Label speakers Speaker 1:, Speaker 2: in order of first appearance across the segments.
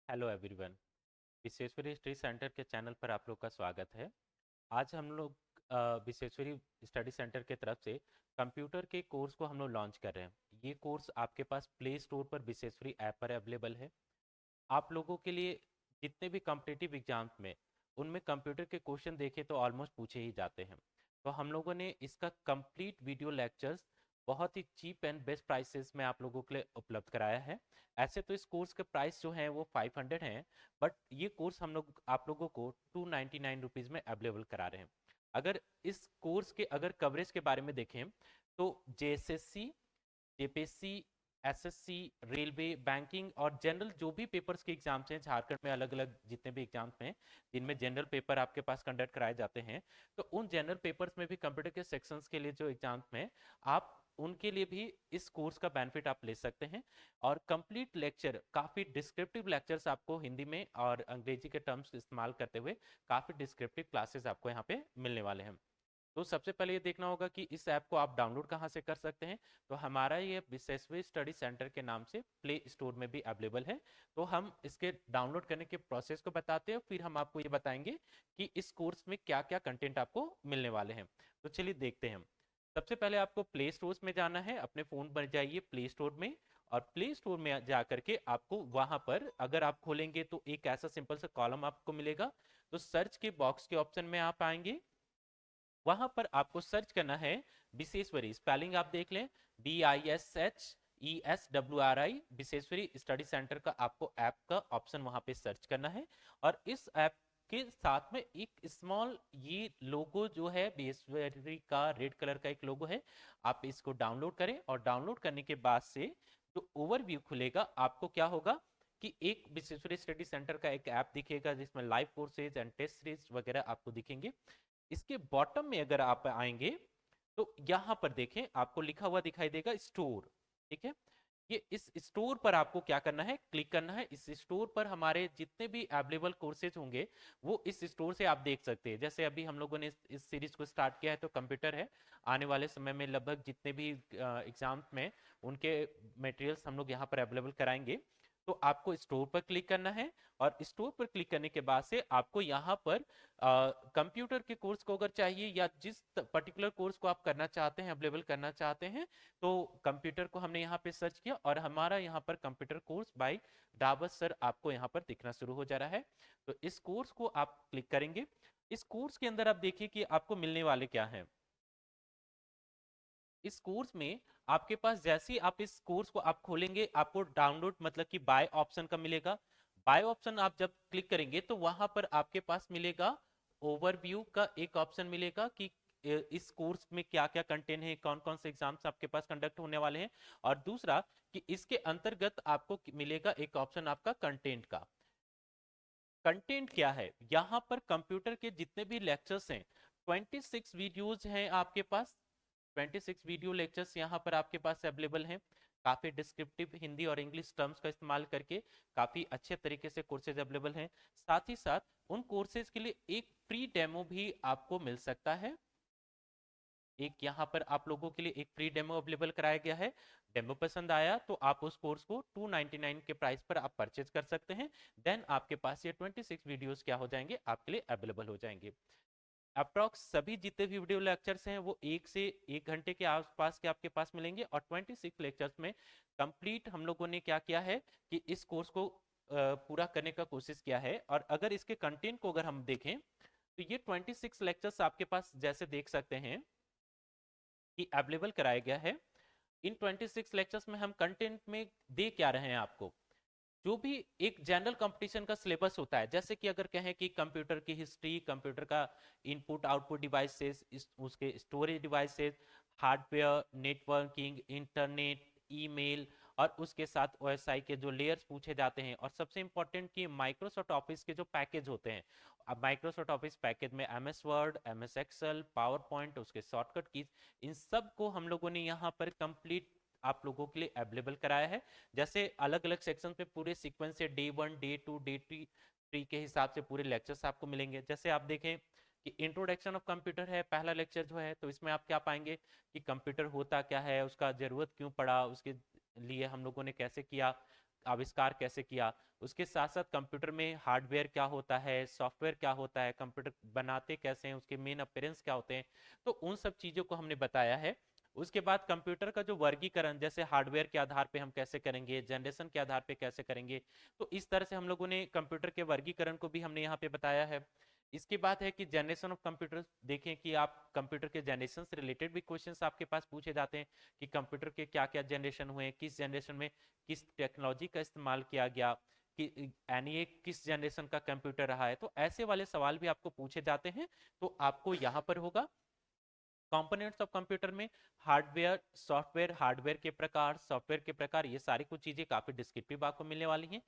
Speaker 1: Hello everyone. Vishweshwari study centre के channel पर आप लोग का स्वागत है। आज हम लोग विश्वेश्वरी स्टडी सेंटर के तरफ से कंप्यूटर के कोर्स को हम लोग लॉन्च कर रहे हैं। ये कोर्स आपके पास प्ले स्टोर पर विश्वेश्वरी ऐप पर अवेलेबल है। आप लोगों के लिए जितने भी कॉम्पिटिटिव एग्जाम्स में उनमें कंप्यूटर के क्वेश्चन देखे तो ऑलमोस्ट पूछे ही जाते हैं। तो हम लोगों ने इसका कंप्लीट वीडियो लेक्चर्स बहुत ही चीप एंड बेस्ट प्राइसेस में आप लोगों के लिए उपलब्ध कराया है। ऐसे तो इस कोर्स के प्राइस जो हैं वो 500 हैं, बट ये कोर्स हम लोग आप लोगों को 299 रुपीज़ में अवेलेबल करा रहे हैं। अगर इस कोर्स के अगर कवरेज के बारे में देखें तो JSSC, JPSC, SSC, railway, banking और जनरल जो भी पेपर्स के एग्जाम्स हैं झारखंड में, अलग अलग जितने भी एग्जाम्स हैं जिनमें जनरल पेपर आपके पास कंडक्ट कराए जाते हैं, तो उन जनरल पेपर्स में भी कंप्यूटर के सेक्शंस के लिए जो एग्जाम्स में आप उनके लिए भी इस कोर्स का बेनिफिट आप ले सकते हैं। और कंप्लीट लेक्चर, काफ़ी डिस्क्रिप्टिव लेक्चर्स आपको हिंदी में और अंग्रेजी के टर्म्स इस्तेमाल करते हुए काफ़ी डिस्क्रिप्टिव क्लासेस आपको यहाँ पे मिलने वाले हैं। तो सबसे पहले ये देखना होगा कि इस ऐप को आप डाउनलोड कहाँ से कर सकते हैं। तो हमारा ये विश्वेश्वरी स्टडी सेंटर के नाम से प्ले स्टोर में भी अवेलेबल है। तो हम इसके डाउनलोड करने के प्रोसेस को बताते हैं, फिर हम आपको ये बताएंगे कि इस कोर्स में क्या क्या कंटेंट आपको मिलने वाले हैं। तो चलिए देखते हैं। सबसे पहले आपको प्ले स्टोर में जाना है, अपने फ़ोन पर जाइए प्ले स्टोर में। और प्ले स्टोर में जा करके आपको वहां पर अगर आप खोलेंगे तो एक ऐसा सिंपल सा कॉलम आपको मिलेगा। तो सर्च के बॉक्स के ऑप्शन में आप आएंगे, वहां पर आपको सर्च करना है विशेश्वरी। स्पेलिंग आप देख लें, DISHESWRI, विशेश्वरी स्टडी सेंटर का आपको ऐप का ऑप्शन वहां पे सर्च करना है। और इस ऐप के साथ में एक स्मॉल ये लोगो जो है विशेश्वरी का, रेड कलर का एक लोगो है, आप इसको डाउनलोड करें। और डाउनलोड करने के बाद से जो ओवरव्यू खुलेगा, आपको क्या होगा कि एक विशेश्वरी स्टडी सेंटर का एक ऐप दिखेगा जिसमें live courses and test series वगैरह आपको दिखेंगे। इसके बॉटम में अगर आप आएंगे तो यहां पर देखें, आपको लिखा हुआ दिखाई देगा स्टोर। ठीक है, ये इस स्टोर पर आपको क्या करना है, क्लिक करना है। इस स्टोर पर हमारे जितने भी अवेलेबल कोर्सेज होंगे वो इस स्टोर से आप देख सकते हैं। जैसे अभी हम लोगों ने इस सीरीज को स्टार्ट किया है तो कंप्यूटर है। आने वाले समय में लगभग जितने भी एग्जाम्स में उनके मटेरियल्स हम लोग यहाँ पर अवेलेबल कराएंगे। तो आपको स्टोर पर क्लिक करना है। और स्टोर पर क्लिक करने के बाद से आपको यहाँ पर कंप्यूटर के कोर्स को अगर चाहिए या जिस पर्टिकुलर कोर्स को आप करना चाहते हैं, अवेलेबल करना चाहते हैं, तो कंप्यूटर को हमने यहाँ पे सर्च किया और हमारा यहाँ पर computer course by Dabar sir आपको यहाँ पर दिखना शुरू हो जा रहा है। तो इस कोर्स को आप क्लिक करेंगे। इस कोर्स के अंदर आप देखिए कि आपको मिलने वाले क्या हैं। इस कोर्स में आपके पास जैसे ही आप इस कोर्स को आप खोलेंगे, आपको डाउनलोड मतलब कि बाय ऑप्शन का मिलेगा। बाय ऑप्शन आप जब क्लिक करेंगे तो वहां पर आपके पास मिलेगा ओवरव्यू का एक ऑप्शन मिलेगा कि इस कोर्स में क्या क्या कंटेंट है, कौन कौन से एग्जाम्स आपके पास कंडक्ट होने वाले हैं। और दूसरा कि इसके अंतर्गत आपको मिलेगा एक ऑप्शन आपका कंटेंट का। कंटेंट क्या है, यहाँ पर कंप्यूटर के जितने भी लेक्चर्स हैं, 26 वीडियोज हैं आपके पास। 26 वीडियो लेक्चर्स यहाँ पर आपके पास अवेलेबल हैं। काफ़ी डिस्क्रिप्टिव हिंदी और इंग्लिश टर्म्स का इस्तेमाल करके काफ़ी अच्छे तरीके से कोर्सेज अवेलेबल हैं। साथ ही साथ उन कोर्सेज के लिए एक फ्री डेमो भी आपको मिल सकता है। एक यहाँ पर आप लोगों के लिए एक फ्री डेमो अवेलेबल कराया गया है। डेमो पसंद आया तो आप उस कोर्स को 299 के प्राइस पर आप परचेज कर सकते हैं। देन आपके पास ये 26 वीडियोस क्या हो जाएंगे, आपके लिए अवेलेबल हो जाएंगे। अप्रॉक्स सभी जितने भी वीडियो लेक्चर्स हैं वो 1 से 1 घंटे के आसपास के आपके पास मिलेंगे। और 26 लेक्चर्स में कंप्लीट हम लोगों ने क्या किया है कि इस कोर्स को पूरा करने का कोशिश किया है। और अगर इसके कंटेंट को अगर हम देखें तो ये 26 लेक्चर्स आपके पास जैसे देख सकते हैं कि अवेलेबल कराया गया है। इन 26 लेक्चर्स में हम कंटेंट में दे क्या रहे हैं आपको, जो भी एक जनरल कंपटीशन का सिलेबस होता है, जैसे कि अगर कहें कि कंप्यूटर की हिस्ट्री, कंप्यूटर का इनपुट आउटपुट डिवाइसेस, उसके storage devices, hardware, networking, internet, email, और उसके साथ ओएसआई के जो लेयर्स पूछे जाते हैं। और सबसे इंपॉर्टेंट कि माइक्रोसॉफ्ट ऑफिस के जो पैकेज होते हैं, अब माइक्रोसॉफ्ट ऑफिस पैकेज में MS Word, MS Excel, PowerPoint, उसके शॉर्टकट कीज, इन सब को हम लोगों ने यहाँ पर कंप्लीट आप लोगों के लिए अवेलेबल कराया है। जैसे अलग अलग सेक्शन पे पूरे सीक्वेंस से डे 1, डे 2, डे 3 के हिसाब से पूरे लेक्चर्स आपको मिलेंगे। जैसे आप देखें कि इंट्रोडक्शन ऑफ कंप्यूटर है पहला लेक्चर जो है, तो इसमें आप क्या पाएंगे कि कंप्यूटर होता क्या है, उसका जरूरत क्यों पड़ा, उसके लिए हम लोगों ने कैसे किया, आविष्कार कैसे किया, उसके साथ साथ कंप्यूटर में हार्डवेयर क्या होता है, सॉफ्टवेयर क्या होता है, कंप्यूटर बनाते कैसे हैं, उसके मेन अपीयरेंस क्या होते हैं, तो उन सब चीज़ों को हमने बताया है। उसके बाद कंप्यूटर का जो वर्गीकरण, जैसे हार्डवेयर के आधार पे हम कैसे करेंगे, जनरेशन के आधार पे कैसे करेंगे, तो इस तरह से हम लोगों ने कंप्यूटर के वर्गीकरण को भी हमने यहाँ पे बताया है। इसके बाद है कि जनरेशन ऑफ कंप्यूटर, देखें कि आप कंप्यूटर के जनरेशन से रिलेटेड भी क्वेश्चंस आपके पास पूछे जाते हैं कि कंप्यूटर के क्या क्या जनरेशन हुए, किस जनरेशन में किस टेक्नोलॉजी का इस्तेमाल किया गया, कि यानी एक किस जनरेशन का कंप्यूटर रहा है, तो ऐसे वाले सवाल भी आपको पूछे जाते हैं। तो आपको यहाँ पर होगा कंपोनेंट्स ऑफ कंप्यूटर में हार्डवेयर, सॉफ्टवेयर, हार्डवेयर के प्रकार, सॉफ्टवेयर के प्रकार, ये सारी कुछ चीजें काफी डिस्क्रिप्टिव आपको मिलने वाली हैं।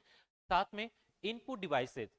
Speaker 1: साथ में इनपुट डिवाइसेस,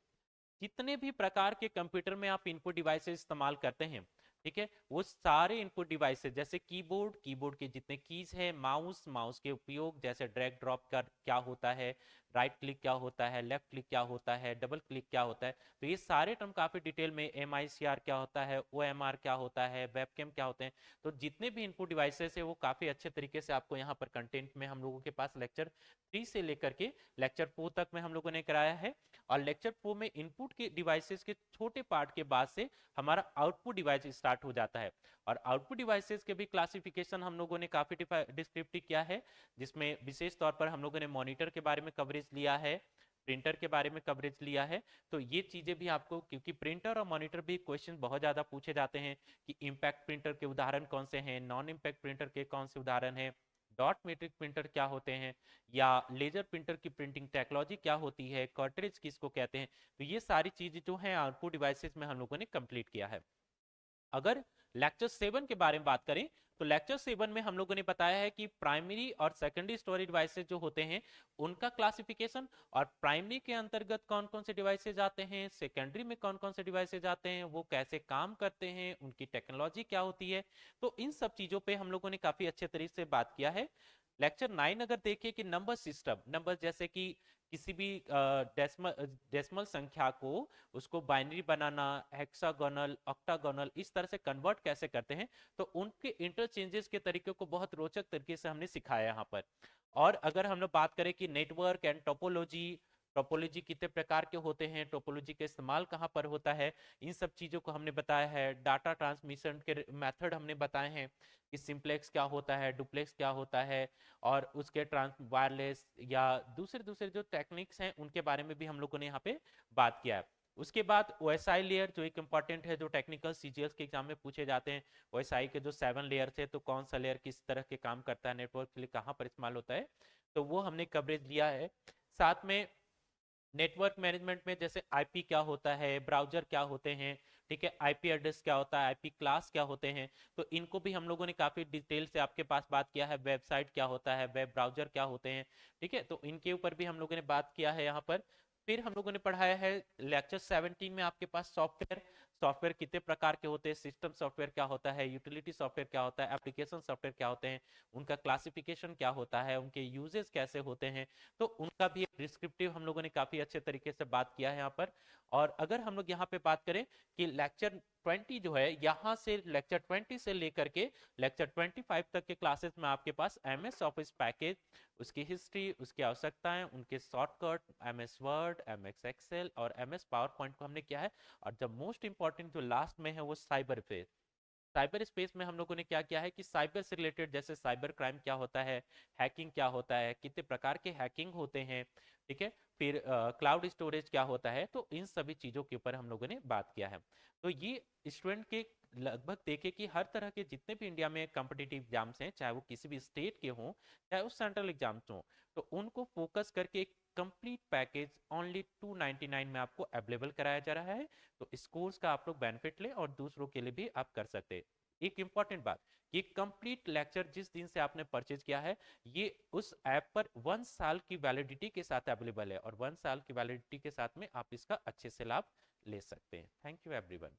Speaker 1: जितने भी प्रकार के कंप्यूटर में आप इनपुट डिवाइसेस इस्तेमाल करते हैं, ठीक है, वो सारे इनपुट डिवाइसेस, जैसे कीबोर्ड, कीबोर्ड के जितने कीज है, माउस, माउस के उपयोग, जैसे ड्रैग ड्रॉप का क्या होता है, राइट क्लिक क्या होता है, लेफ्ट क्लिक क्या होता है, डबल क्लिक क्या होता है, तो ये सारे टर्म काफी डिटेल में, MICR क्या होता है, OMR क्या होता है, वेबकैम क्या होते हैं, तो जितने भी इनपुट डिवाइसेस है वो काफी अच्छे तरीके से आपको यहाँ पर कंटेंट में हम लोगों के पास लेक्चर 3 से लेकर के लेक्चर 4 तक में हम लोगों ने कराया है। और लेक्चर 4 में इनपुट के डिवाइसेस के छोटे पार्ट के बाद से हमारा आउटपुट डिवाइस स्टार्ट हो जाता है। और आउटपुट डिवाइसेस के भी क्लासिफिकेशन हम लोगों ने काफी डिस्क्रिप्टिव किया है, जिसमें विशेष तौर पर हम लोगों ने मॉनिटर के बारे में कवरेज लिया है, प्रिंटर के बारे में कवरेज लिया है। तो ये चीजें भी आपको, क्योंकि प्रिंटर और मॉनिटर भी क्वेश्चन बहुत ज्यादा पूछे जाते हैं कि इंपैक्ट प्रिंटर के उदाहरण कौन से हैं, नॉन इंपैक्ट प्रिंटर के कौन से उदाहरण हैं, डॉट मेट्रिक प्रिंटर क्या होते हैं, या लेजर प्रिंटर की प्रिंटिंग टेक्नोलॉजी क्या होती है, कार्ट्रिज किसको कहते हैं, तो ये सारी चीजें जो हैं आउटपुट डिवाइसेस में हम लोगों ने कंप्लीट किया है। अगर लेक्चर 7 के बारे में बात करें, तो लेक्चर 7 में हम लोगों ने बताया है कि प्राइमरी और सेकेंडरी स्टोरेज डिवाइसेस जो होते हैं उनका क्लासिफिकेशन, और प्राइमरी के अंतर्गत कौन कौन से डिवाइसेज आते हैं, सेकेंडरी में कौन कौन से डिवाइसेज आते हैं, वो कैसे काम करते हैं, उनकी टेक्नोलॉजी क्या होती है, तो इन सब चीजों पे हम लोगों ने काफी अच्छे तरीके से बात किया है। लेक्चर 9 अगर देखिए कि नंबर सिस्टम, नंबर जैसे कि किसी भी डेसिमल संख्या को, उसको बाइनरी बनाना, हेक्सागोनल, ऑक्टागोनल, इस तरह से कन्वर्ट कैसे करते हैं, तो उनके इंटरचेंजेस के तरीके को बहुत रोचक तरीके से हमने सिखाया यहाँ पर। और अगर हम लोग बात करें कि नेटवर्क एंड टोपोलॉजी, टोपोलॉजी कितने प्रकार के होते हैं, टोपोलॉजी का इस्तेमाल कहाँ पर होता है, इन सब चीज़ों को हमने बताया है। डाटा ट्रांसमिशन के मेथड हमने बताए हैं कि सिंप्लेक्स क्या होता है, डुप्लेक्स क्या होता है, और उसके ट्रांस वायरलेस या दूसरे दूसरे जो टेक्निक्स हैं उनके बारे में भी हम लोगों ने यहाँ पे बात किया है। उसके बाद OSI लेयर जो एक इंपॉर्टेंट है, जो टेक्निकल CGS के एग्जाम में पूछे जाते हैं, OSI के जो 7 लेयर थे, तो कौन सा लेयर किस तरह के काम करता है, नेटवर्क के लिए कहाँ पर इस्तेमाल होता है, तो वो हमने कवरेज लिया है। साथ में नेटवर्क मैनेजमेंट में जैसे आईपी क्या होता है, ब्राउजर क्या होते हैं, ठीक है, आईपी एड्रेस क्या होता है, आईपी क्लास क्या होते हैं, तो इनको भी हम लोगों ने काफी डिटेल से आपके पास बात किया है। वेबसाइट क्या होता है, वेब ब्राउजर क्या होते हैं, ठीक है, तो इनके ऊपर भी हम लोगों ने बात किया है यहाँ पर। फिर हम लोगों ने पढ़ाया है लेक्चर 17 में आपके पास सॉफ्टवेयर, सॉफ्टवेयर कितने प्रकार के होते हैं, सिस्टम सॉफ्टवेयर क्या होता है, यूटिलिटी सॉफ्टवेयर क्या होता है, एप्लीकेशन सॉफ्टवेयर क्या होते हैं, उनका क्लासिफिकेशन क्या होता है, उनके यूजेस कैसे होते हैं, तो उनका भी एक डिस्क्रिप्टिव हम लोगों ने काफी अच्छे तरीके से बात किया है यहाँ पर। और अगर हम लोग यहाँ पे बात करें कि लेक्चर 20 जो है, यहाँ से लेक्चर 20 से लेकर के लेक्चर 25 तक के क्लासेस में आपके पास MS ऑफिस पैकेज, उसकी हिस्ट्री, उसकी आवश्यकताएं, उनके shortcut, MS Word, MS Excel और MS पावर पॉइंट को हमने किया है। और जब मोस्ट इंपॉर्टेंट जो लास्ट में है वो साइबर फेस, साइबर स्पेस में हम लोगों ने क्या किया है कि साइबर से रिलेटेड, जैसे साइबर क्राइम क्या होता है, हैकिंग क्या होता है, कितने प्रकार के हैकिंग होते हैं, ठीक है, फिर क्लाउड स्टोरेज क्या होता है, तो इन सभी चीज़ों के ऊपर हम लोगों ने बात किया है। तो ये स्टूडेंट के लगभग देखे कि हर तरह के जितने भी इंडिया में कॉम्पिटिटिव एग्जाम्स हैं, चाहे वो किसी भी स्टेट के हों, चाहे वो सेंट्रल एग्जाम्स हों, तो उनको फोकस करके एक कंप्लीट पैकेज ओनली 299 में आपको अवेलेबल कराया जा रहा है। तो इस कोर्स का आप लोग बेनिफिट लें और दूसरों के लिए भी आप कर सकते हैं। एक इंपॉर्टेंट बात, कि कंप्लीट लेक्चर जिस दिन से आपने परचेज किया है, ये उस ऐप पर 1 साल की वैलिडिटी के साथ अवेलेबल है, और 1 साल की वैलिडिटी के साथ में आप इसका अच्छे से लाभ ले सकते हैं। Thank you everyone.